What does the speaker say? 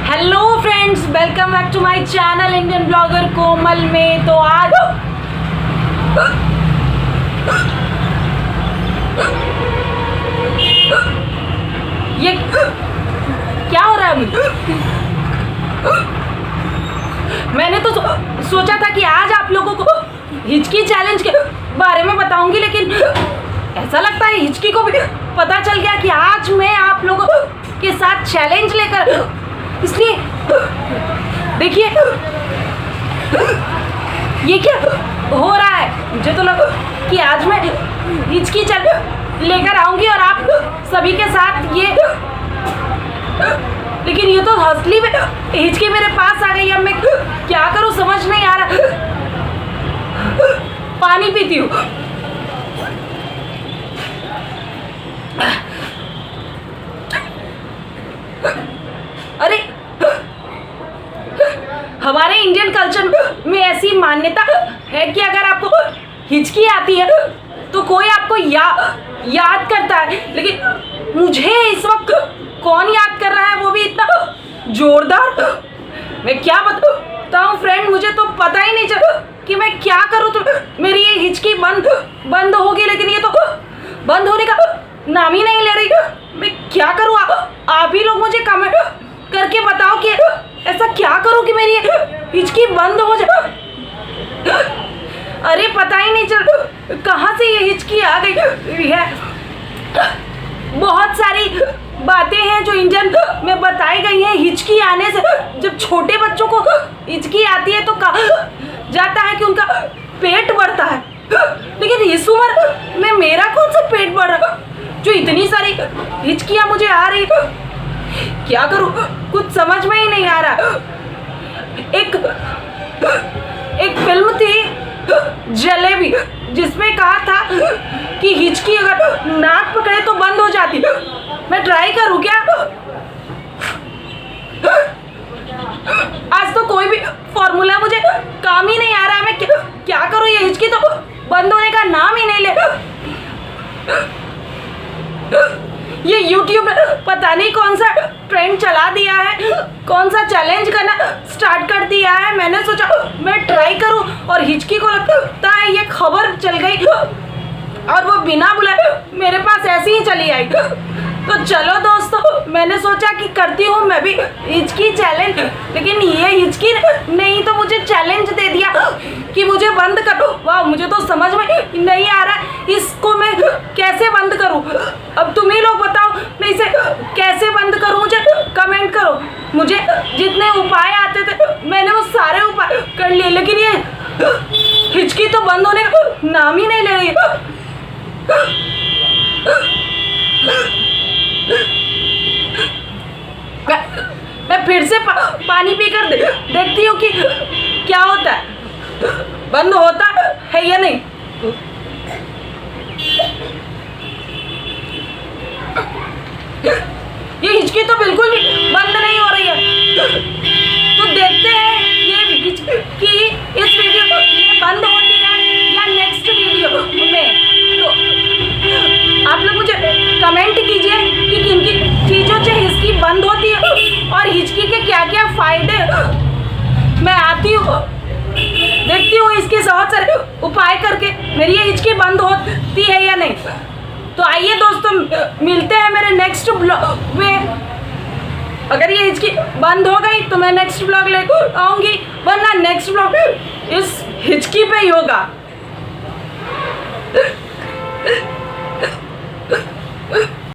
Hello friends, welcome back to my channel Indian blogger Komal में। तो आज ये क्या हो रहा है मुझे? मैंने तो सोचा था कि आज आप लोगों को हिचकी चैलेंज के बारे में बताऊंगी, लेकिन ऐसा लगता है हिचकी को भी पता चल गया कि आज मैं आप लोगों के साथ चैलेंज लेकर, इसलिए देखिए ये क्या हो रहा है। मुझे तो लगा कि आज मैं हिचकी लेकर आऊंगी और आप सभी के साथ ये, लेकिन ये तो असली में हिचकी मेरे पास आ गई। अब मैं क्या करूं समझ नहीं आ रहा। पानी पीती हूँ। अरे हमारे इंडियन कल्चर में ऐसी मान्यता है कि अगर आपको हिचकी आती है तो कोई आपको याद करता है, लेकिन मुझे इस वक्त कौन याद कर रहा है, वो भी इतना जोरदार। मैं क्या बताऊं फ्रेंड, मुझे तो पता ही नहीं चला कि मैं क्या करूं। तो मेरी ये हिचकी बंद होगी, लेकिन ये तो बंद होने का नाम ही नहीं ले रही। मैं क्या करूं? आप ही लोग मुझे कमेंट करके बताओ कि ऐसा क्या करूं कि मेरी हिचकी बंद हो जाए। अरे पता ही नहीं चल कहां से ये हिचकी आ गई है। बहुत सारी बातें हैं जो इंडियन में बताई गई हैं हिचकी आने से। जब छोटे बच्चों को हिचकी आती है तो कहा जाता है कि उनका पेट बढ़ता है, लेकिन इस उम्र में मेरा कौन सा पेट बढ़ रहा जो इतनी सारी हिचकियां मुझे आ रही। क्या करूं, कुछ समझ में ही नहीं आ रहा। एक फिल्म थी जलेबी, जिसमें कहा था कि हिचकी अगर नाक पकड़े तो बंद हो जाती। मैं ट्राई करूं क्या? आज तो कोई भी फॉर्मूला मुझे काम ही नहीं आ रहा है। मैं क्या करूं? ये हिचकी तो बंद होने का नाम ही नहीं ले। ये YouTube पता नहीं कौन सा ट्रेंड चला दिया है, कौन सा चैलेंज करना स्टार्ट कर दिया है। मैंने सोचा मैं ट्राई करूं और हिचकी को लगता है ये खबर चल गई और वो बिना बुलाए मेरे पास ऐसे ही चली आई। तो चलो दोस्तों, मैंने सोचा कि करती हूँ मैं भी हिचकी चैलेंज, लेकिन ये हिचकी नहीं तो मुझे चैलेंज दे दिया कि मुझे बंद करो। वाह, मुझे तो समझ में नहीं आ रहा इसको मैं कैसे बंद करूँ। अब तुम ही लोग बताओ मैं इसे कैसे बंद करूँ, मुझे कमेंट करो। मुझे जितने उपाय आते थे मैंने वो सारे उपाय कर लिए, लेकिन ये हिचकी तो बंद होने का नाम ही नहीं ले रही। मैं फिर से पानी पीकर देखती हूँ कि क्या होता है, बंद होता है या नहीं। ये हिचकी तो बिल्कुल भी बंद नहीं हो रही है। तो देखते हैं ये हिचकी इस वीडियो में बंद होती है या नेक्स्ट वीडियो में। तो आप लोग मुझे कमेंट कीजिए कि किन किन चीज़ों से हिचकी बंद होती है और हिचकी के क्या क्या फायदे। मैं आती हूँ, देखती हूँ इसके बहुत सारे उपाय करके मेरी ये हिचकी बंद होती है या नहीं। तो आइए दोस्तों, मिलते हैं मेरे नेक्स्ट ब्लॉग में। अगर ये हिचकी बंद हो गई तो मैं नेक्स्ट ब्लॉग लेकर आऊँगी, वरना नेक्स्ट ब्लॉग इस हिचकी पे ही होगा।